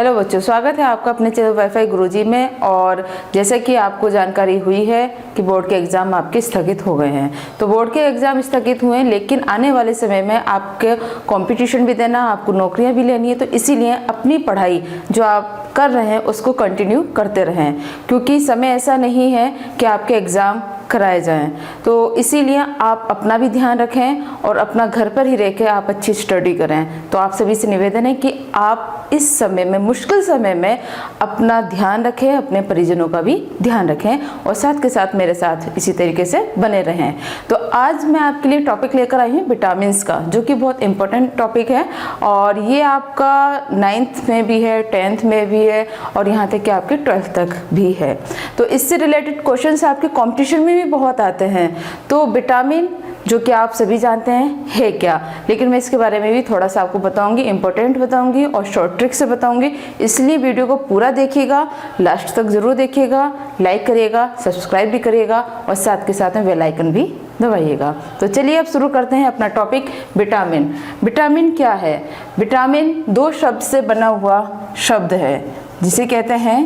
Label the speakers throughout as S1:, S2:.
S1: Hello बच्चों, स्वागत है आपका अपने चैनल वाईफाई गुरुजी में। और जैसे कि आपको जानकारी हुई है कि बोर्ड के एग्ज़ाम आपके स्थगित हो गए हैं, तो बोर्ड के एग्ज़ाम स्थगित हुए हैं, लेकिन आने वाले समय में आपके कंपटीशन भी देना, आपको नौकरियां भी लेनी है। तो इसीलिए अपनी पढ़ाई जो आप कर रहे हैं उसको कंटिन्यू करते रहें, क्योंकि समय ऐसा नहीं है कि आपके एग्ज़ाम कराए जाएं। तो इसीलिए आप अपना भी ध्यान रखें और अपना घर पर ही रह के आप अच्छी स्टडी करें। तो आप सभी से निवेदन है कि आप इस समय में, मुश्किल समय में अपना ध्यान रखें, अपने परिजनों का भी ध्यान रखें और साथ के साथ मेरे साथ इसी तरीके से बने रहें। तो आज मैं आपके लिए टॉपिक लेकर आई हूँ विटामिन्स का, जो कि बहुत इंपॉर्टेंट टॉपिक है और ये आपका 9th में भी है, 10th में भी है और यहाँ तक कि आपके 12th तक भी है। तो इससे रिलेटेड क्वेश्चंस आपके कॉम्पिटिशन में भी बहुत आते हैं। तो विटामिन जो कि आप सभी जानते हैं है क्या, लेकिन मैं इसके बारे में भी थोड़ा सा आपको बताऊंगी, इंपॉर्टेंट बताऊंगी और शॉर्ट ट्रिक से बताऊंगी। इसलिए वीडियो को पूरा देखिएगा, लास्ट तक जरूर देखिएगा, लाइक करिएगा, सब्सक्राइब भी करिएगा और साथ के साथ में बेल आइकन भी दबाइएगा। तो चलिए अब शुरू करते हैं अपना टॉपिक विटामिन। विटामिन क्या है? विटामिन दो शब्द से बना हुआ शब्द है, जिसे कहते हैं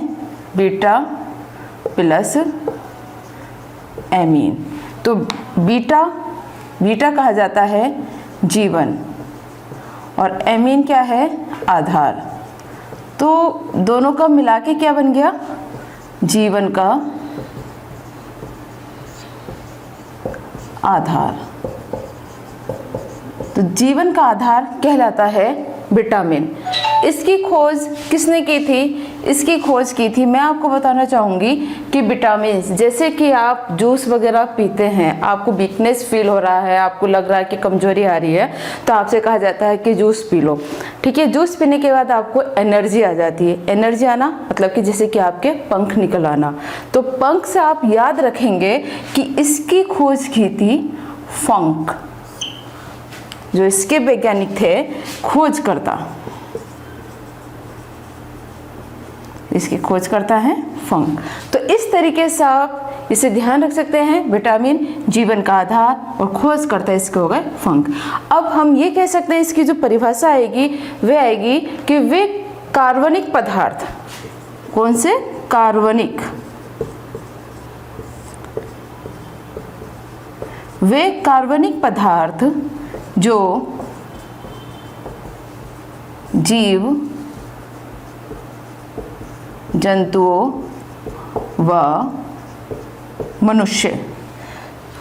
S1: बीटा प्लस एमीन। तो बीटा कहा जाता है जीवन और एमीन क्या है? आधार। तो दोनों का मिला के क्या बन गया? जीवन का आधार। तो जीवन का आधार कहलाता है विटामिन। इसकी खोज किसने की थी? इसकी खोज की थी, मैं आपको बताना चाहूँगी कि विटामिन, जैसे कि आप जूस वगैरह पीते हैं, आपको वीकनेस फील हो रहा है, आपको लग रहा है कि कमजोरी आ रही है, तो आपसे कहा जाता है कि जूस पी लो। ठीक है, जूस पीने के बाद आपको एनर्जी आ जाती है। एनर्जी आना मतलब कि जैसे कि आपके पंख निकल आना। तो पंख से आप याद रखेंगे कि इसकी खोज की थी फंक, जो इसके वैज्ञानिक थे, खोजकर्ता। इसकी खोज करता है फंक। तो इस तरीके से आप इसे ध्यान रख सकते हैं, विटामिन जीवन का आधार और खोज करता है, इसके हो गए फंक। अब हम ये कह सकते हैं, इसकी जो परिभाषा आएगी वह आएगी कि वे कार्बनिक पदार्थ, कौन से? कार्बनिक। वे कार्बनिक पदार्थ जो जीव जंतुओं व मनुष्य,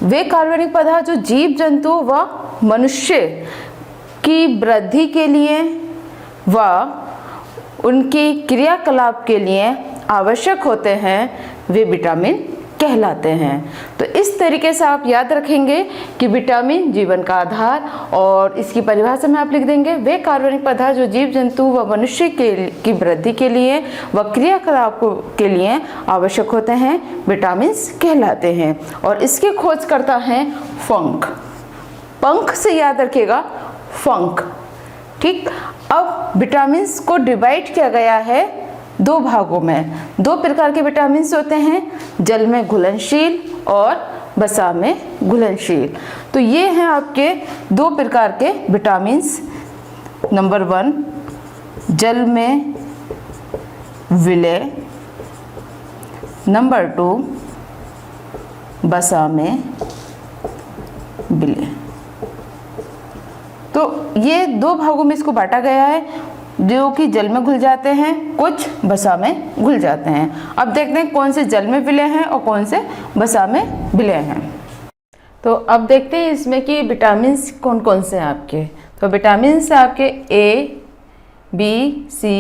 S1: वे कार्बनिक पदार्थ जो जीव जंतुओं व मनुष्य की वृद्धि के लिए व उनके क्रियाकलाप के लिए आवश्यक होते हैं, वे विटामिन कहलाते हैं। तो इस तरीके से आप याद रखेंगे कि विटामिन जीवन का आधार, और इसकी परिभाषा में आप लिख देंगे वे कार्बनिक पदार्थ जो जीव जंतु व मनुष्य की वृद्धि के लिए व क्रियाकलाप के लिए आवश्यक होते हैं, विटामिन्स कहलाते हैं। और इसकी खोज करता है फंक। पंख से याद रखिएगा, फंक। ठीक, अब विटामिन्स को डिवाइड किया गया है दो भागों में। दो प्रकार के विटामिन्स होते हैं, जल में घुलनशील और वसा में घुलनशील। तो ये हैं आपके दो प्रकार के विटामिन्स। नंबर 1 जल में विलय, नंबर 2 वसा में विलय। तो ये दो भागों में इसको बांटा गया है, जो कि जल में घुल जाते हैं, कुछ वसा में घुल जाते हैं। अब देखते हैं कौन से जल में विलय हैं और कौन से वसा में विलय हैं। तो अब देखते हैं इसमें कि विटामिन्स कौन कौन से हैं आपके। तो विटामिन्स आपके A, B, C,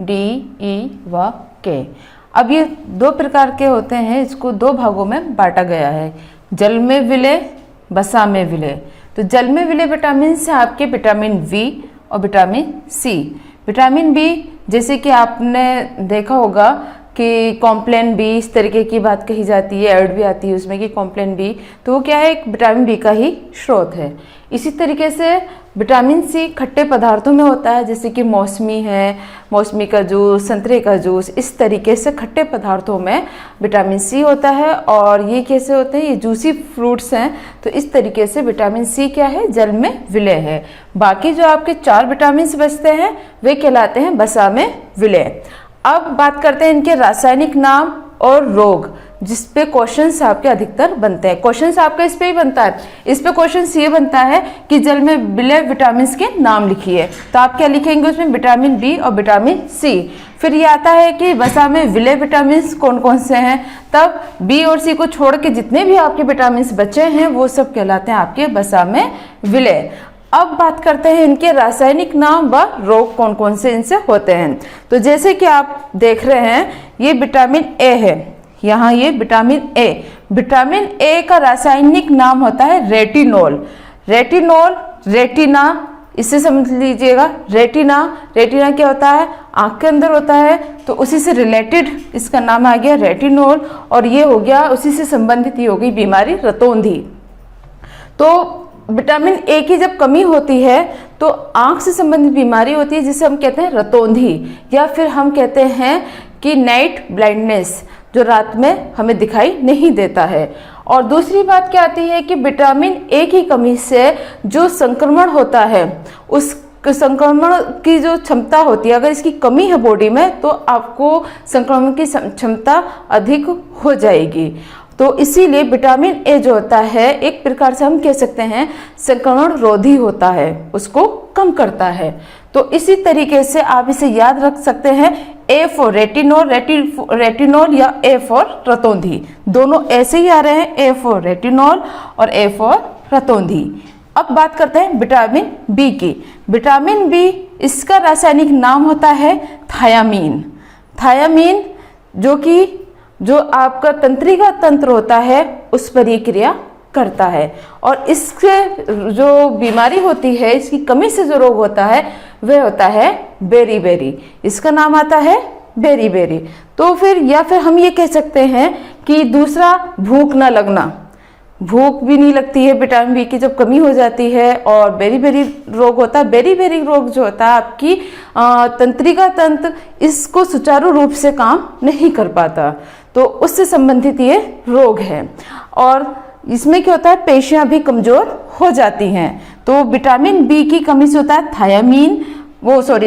S1: D, E व K। अब ये दो प्रकार के होते हैं, इसको दो भागों में बांटा गया है, जल में विलय, वसा में विलय। तो जल में विलय विटामिन से आपके विटामिन V और विटामिन C। विटामिन बी, जैसे कि आपने देखा होगा कि कॉम्प्लेन बी, इस तरीके की बात कही जाती है, ऐड भी आती है उसमें कि कॉम्प्लेन बी, तो वो क्या है? एक विटामिन बी का ही स्रोत है। इसी तरीके से विटामिन सी खट्टे पदार्थों में होता है, जैसे कि मौसमी है, मौसमी का जूस, संतरे का जूस, इस तरीके से खट्टे पदार्थों में विटामिन सी होता है। और ये कैसे होते हैं, ये जूसी फ्रूट्स हैं, तो इस तरीके से विटामिन सी क्या है, जल में विलय है। बाकी जो आपके 4 विटामिन बचते हैं वे कहलाते हैं वसा में विलय। अब बात करते हैं इनके रासायनिक नाम और रोग, जिस पे क्वेश्चंस आपके अधिकतर बनते हैं। क्वेश्चंस आपका इस पे ही बनता है, इस पे क्वेश्चन ये बनता है कि जल में विलय विटामिन के नाम लिखिए, तो आप क्या लिखेंगे उसमें, विटामिन बी और विटामिन सी। फिर ये आता है कि वसा में विलय विटामिन कौन कौन से हैं, तब बी और सी को छोड़ के जितने भी आपके विटामिन बचे हैं वो सब कहलाते हैं आपके वसा में विलय। अब बात करते हैं इनके रासायनिक नाम व रोग कौन कौन से इनसे होते हैं। तो जैसे कि आप देख रहे हैं, ये विटामिन ए है, यहाँ ये विटामिन ए का रासायनिक नाम होता है रेटिनोल। रेटिना, इससे समझ लीजिएगा, रेटिना क्या होता है, आंख के अंदर होता है, तो उसी से रिलेटेड इसका नाम आ गया रेटिनोल। और ये हो गया, उसी से संबंधित ये हो गई बीमारी रतौंधी। तो विटामिन ए की जब कमी होती है तो आंख से संबंधित बीमारी होती है, जिसे हम कहते हैं रतौंधी, या फिर हम कहते हैं कि नाइट ब्लाइंडनेस, जो रात में हमें दिखाई नहीं देता है। और दूसरी बात क्या आती है कि विटामिन ए की कमी से जो संक्रमण होता है, उस संक्रमण की जो क्षमता होती है, अगर इसकी कमी है बॉडी में तो आपको संक्रमण की क्षमता अधिक हो जाएगी। तो इसीलिए विटामिन ए जो होता है एक प्रकार से हम कह सकते हैं संक्रमण रोधी होता है, उसको कम करता है। तो इसी तरीके से आप इसे याद रख सकते हैं, ए फॉर रेटिनोल या ए फॉर रतौंधी, दोनों ऐसे ही आ रहे हैं, ए फॉर रेटिनोल और ए फॉर रतौंधी। अब बात करते हैं विटामिन बी की। विटामिन बी, इसका रासायनिक नाम होता है थायामीन, जो आपका तंत्रिका तंत्र होता है उस पर ये क्रिया करता है। और इससे जो बीमारी होती है, इसकी कमी से जो रोग होता है वह होता है बेरी, इसका नाम आता है बेरी। तो फिर या फिर हम ये कह सकते हैं कि दूसरा, भूख ना लगना, भूख भी नहीं लगती है विटामिन बी की जब कमी हो जाती है। और बेरी रोग होता है, बेरी रोग जो होता है आपकी तंत्रिका तंत्र इसको सुचारू रूप से काम नहीं कर पाता, तो उससे संबंधित ये रोग है। और इसमें क्या होता है, पेशियां भी कमजोर हो जाती हैं। तो विटामिन बी की कमी से होता है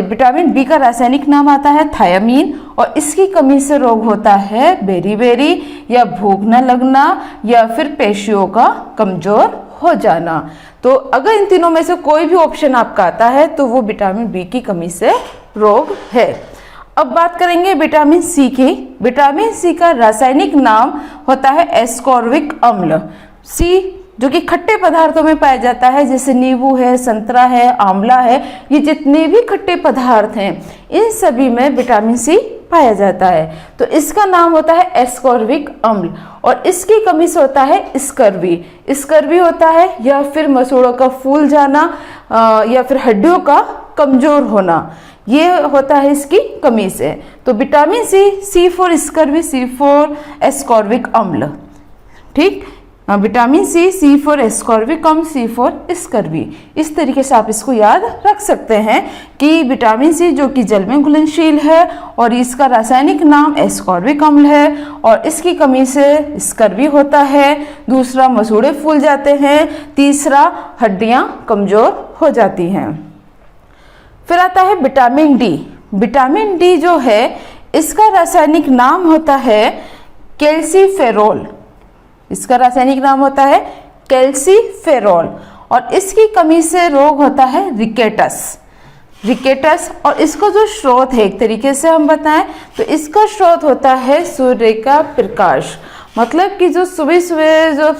S1: विटामिन बी का रासायनिक नाम आता है थायामीन, और इसकी कमी से रोग होता है बेरी या भूख न लगना या फिर पेशियों का कमजोर हो जाना। तो अगर इन तीनों में से कोई भी ऑप्शन आपका आता है तो वो विटामिन बी की कमी से रोग है। अब बात करेंगे विटामिन सी की। विटामिन सी का रासायनिक नाम होता है एस्कॉर्बिक अम्ल। सी जो कि खट्टे पदार्थों में पाया जाता है, जैसे नींबू है, संतरा है, आंवला है, ये जितने भी खट्टे पदार्थ हैं इन सभी में विटामिन सी पाया जाता है। तो इसका नाम होता है एस्कॉर्बिक अम्ल, और इसकी कमी से होता है स्कर्वी होता है, या फिर मसूड़ों का फूल जाना, या फिर हड्डियों का कमजोर होना, ये होता है इसकी कमी से। तो vitamin C for scurvy, C for ascorbic अम्ल, ठीक। विटामिन सी फॉर एस्कॉर्बिक अम्ल, सी फॉर स्कर्वी। इस तरीके से आप इसको याद रख सकते हैं कि विटामिन सी जो कि जल में घुलनशील है और इसका रासायनिक नाम एस्कॉर्बिक अम्ल है, और इसकी कमी से स्कर्वी होता है। दूसरा, मसूड़े फूल जाते हैं। तीसरा, हड्डियां कमजोर हो जाती हैं। फिर आता है विटामिन डी। विटामिन डी जो है इसका रासायनिक नाम होता है कैल्सीफेरोल। इसका रासायनिक नाम होता है कैल्सीफेरोल, और इसकी कमी से रोग होता है रिकेटस। और इसको जो स्रोत है, एक तरीके से हम बताएं तो इसका स्रोत होता है सूर्य का प्रकाश। मतलब कि जो सुबह जो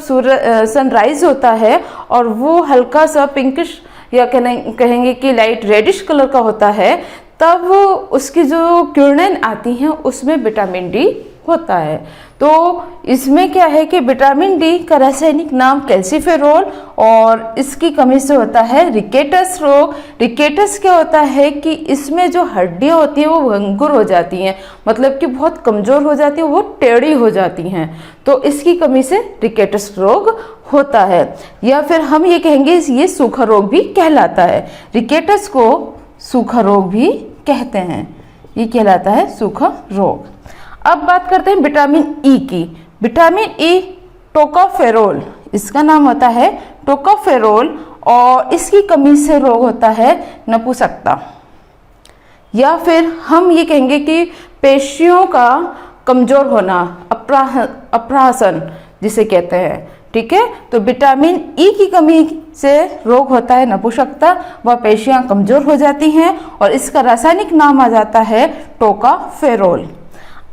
S1: सनराइज होता है और वो हल्का सा पिंकिश या कहेंगे कि लाइट रेडिश कलर का होता है, तब उसकी जो किरणें आती हैं उसमें विटामिन डी होता है। तो इसमें क्या है कि विटामिन डी का रासायनिक नाम कैल्सीफेरोल, और इसकी कमी से होता है रिकेटस रोग। रिकेटस क्या होता है कि इसमें जो हड्डियां होती हैं वो भंगुर हो जाती हैं, मतलब कि बहुत कमज़ोर हो जाती हैं, वो टेढ़ी हो जाती हैं, तो इसकी कमी से रिकेटस रोग होता है। या फिर हम ये कहेंगे ये सूखा रोग भी कहलाता है। रिकेटस को सूखा रोग भी कहते हैं, ये कहलाता है सूखा रोग। अब बात करते हैं विटामिन ई की। विटामिन ई टोकोफेरोल, इसका नाम होता है टोकोफेरोल, और इसकी कमी से रोग होता है नपुंसकता। या फिर हम ये कहेंगे कि पेशियों का कमजोर होना, अप्रहसन जिसे कहते हैं, ठीक है। तो विटामिन ई की कमी से रोग होता है नपुंसकता, वह पेशियां कमजोर हो जाती हैं, और इसका रासायनिक नाम आ जाता है टोकोफेरोल।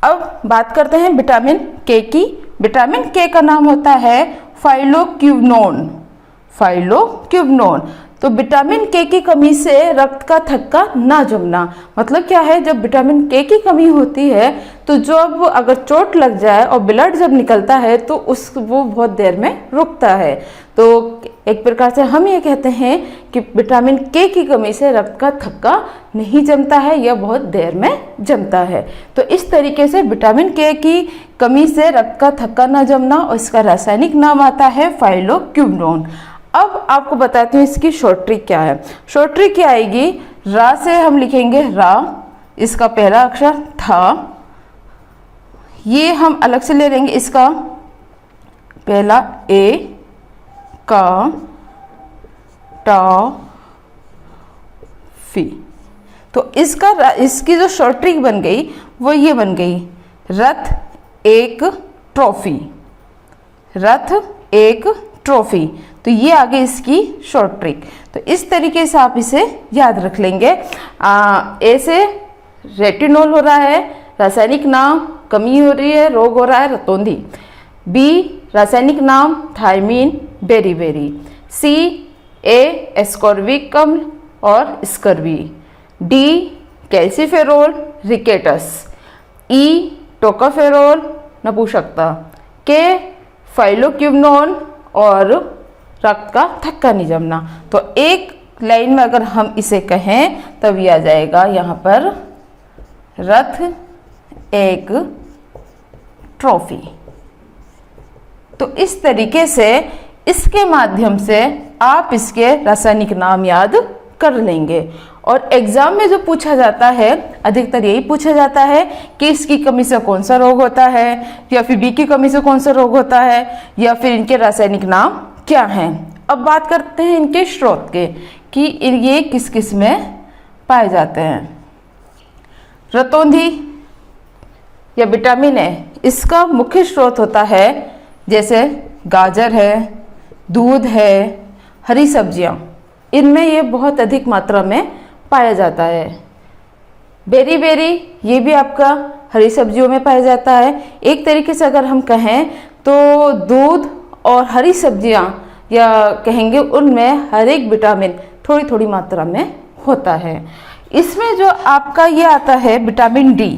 S1: अब बात करते हैं विटामिन के की। विटामिन के का नाम होता है फाइलोक्विनोन। फाइलोक्विनोन, तो विटामिन के की कमी से रक्त का थक्का ना जमना, मतलब क्या है, जब विटामिन के की कमी होती है तो जब अगर चोट लग जाए और ब्लड जब निकलता है तो वो बहुत देर में रुकता है। तो एक प्रकार से हम ये कहते हैं कि विटामिन के की कमी से रक्त का थक्का नहीं जमता है या बहुत देर में जमता है। तो इस तरीके से विटामिन के की कमी से रक्त का थक्का ना जमना, और इसका रासायनिक नाम आता है फाइलोक्विनोन। अब आपको बताती हूँ इसकी शॉर्ट ट्रिक क्या है। शॉर्ट ट्रिक क्या आएगी, रा से हम लिखेंगे रा, इसका पहला अक्षर था, ये हम अलग से ले लेंगे, इसका पहला ए, का, टा, फी। तो इसकी जो शॉर्ट ट्रिक बन गई वो ये बन गई, रथ एक ट्रॉफी। रथ एक ट्रॉफी, तो ये आगे इसकी शॉर्ट ट्रिक। तो इस तरीके से आप इसे याद रख लेंगे। ए से रेटिनोल हो रहा है, रासायनिक नाम कमी हो रही है, रोग हो रहा है रतौंधी। बी रासायनिक नाम थायमीन, बेरीबेरी। सी एस्कॉर्बिक अम्ल और scurvy. D calciferol, rickets. E tocopherol, नपुंसकता। के फाइलोक्विनोन और रक्त का थक्का नहीं जमना। तो एक लाइन में अगर हम इसे कहें तब ये आ जाएगा यहाँ पर, रथ एक ट्रॉफी। तो इस तरीके से इसके माध्यम से आप इसके रासायनिक नाम याद कर लेंगे। और एग्जाम में जो पूछा जाता है अधिकतर यही पूछा जाता है कि इसकी कमी से कौन सा रोग होता है, या फिर बी की कमी से कौन सा रोग होता है, या फिर इनके रासायनिक नाम क्या हैं। अब बात करते हैं इनके स्रोत के कि ये किस किस में पाए जाते हैं। रतौंधी या विटामिन ए, इसका मुख्य स्रोत होता है जैसे गाजर है, दूध है, हरी सब्जियां, इनमें ये बहुत अधिक मात्रा में पाया जाता है। बेरी ये भी आपका हरी सब्जियों में पाया जाता है। एक तरीके से अगर हम कहें तो दूध और हरी सब्जियां या कहेंगे उनमें हर एक विटामिन थोड़ी थोड़ी मात्रा में होता है। इसमें जो आपका ये आता है विटामिन डी,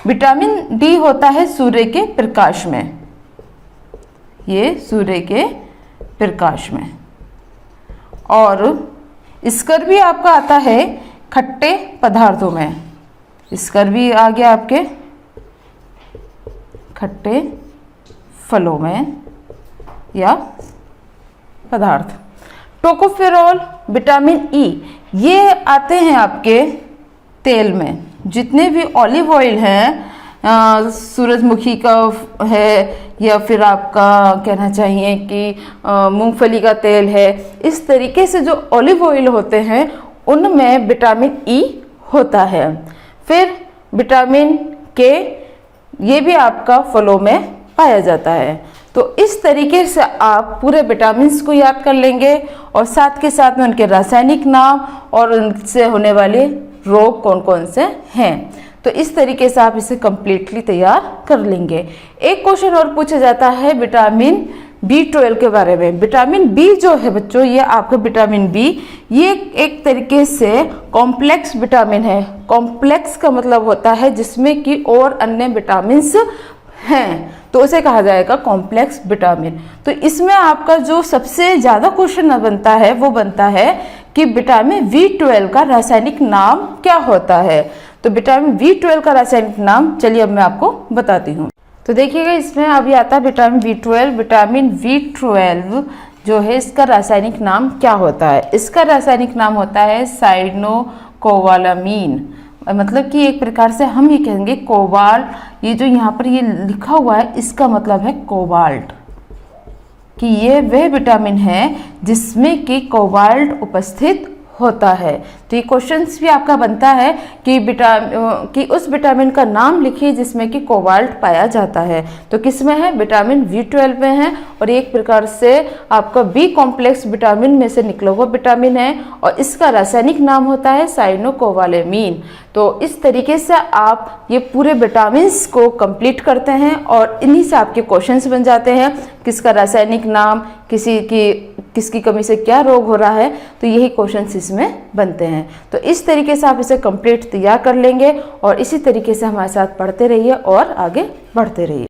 S1: विटामिन डी होता है सूर्य के प्रकाश में, ये सूर्य के प्रकाश में। और स्कर्वी आपका आता है खट्टे पदार्थों में, स्कर्वी आ गया आपके खट्टे फलों में या पदार्थ। टोकोफेरोल, विटामिन ई, ये आते हैं आपके तेल में, जितने भी ऑलिव ऑयल हैं, सूरजमुखी का है, या फिर आपका कहना चाहिए कि मूंगफली का तेल है, इस तरीके से जो ऑलिव ऑयल होते हैं उनमें विटामिन ई होता है। फिर विटामिन के, ये भी आपका फलों में पाया जाता है। तो इस तरीके से आप पूरे विटामिन्स को याद कर लेंगे और साथ के साथ में उनके रासायनिक नाम और उनसे होने वाले रोग कौन कौन से हैं। तो इस तरीके से आप इसे कम्प्लीटली तैयार कर लेंगे। एक क्वेश्चन और पूछा जाता है विटामिन B12 के बारे में। विटामिन बी जो है बच्चों, ये आपका विटामिन बी, ये एक तरीके से कॉम्प्लेक्स विटामिन है। कॉम्प्लेक्स का मतलब होता है जिसमें कि और अन्य विटामिन्स हैं तो उसे कहा जाएगा कॉम्प्लेक्स विटामिन। तो इसमें आपका जो सबसे ज़्यादा क्वेश्चन बनता है वो बनता है कि विटामिन B12 का रासायनिक नाम क्या होता है। तो विटामिन B12 का रासायनिक नाम चलिए अब मैं आपको बताती हूँ। तो देखिएगा इसमें अभी आता है विटामिन B12। विटामिन B12 जो है इसका रासायनिक नाम क्या होता है? इसका रासायनिक नाम होता है साइनोकोबालामीन। मतलब कि एक प्रकार से हम ये कहेंगे कोबाल्ट, ये जो यहाँ पर ये लिखा हुआ है इसका मतलब है कोबाल्ट, कि ये वह विटामिन है जिसमें कि कोबाल्ट उपस्थित होता है। तो ये क्वेश्चंस भी आपका बनता है कि उस विटामिन का नाम लिखिए जिसमें कि कोबाल्ट पाया जाता है। तो किस में है? विटामिन B12 में है, और एक प्रकार से आपका बी कॉम्प्लेक्स विटामिन में से निकला हुआ विटामिन है, और इसका रासायनिक नाम होता है साइनोकोबालामीन। तो इस तरीके से आप ये पूरे विटामिन्स को कंप्लीट करते हैं और इन्हीं से आपके क्वेश्चंस बन जाते हैं। किसका रासायनिक नाम, किसकी कमी से क्या रोग हो रहा है, तो यही क्वेश्चंस इसमें बनते हैं। तो इस तरीके से आप इसे कंप्लीट तैयार कर लेंगे और इसी तरीके से हमारे साथ पढ़ते रहिए और आगे बढ़ते रहिए।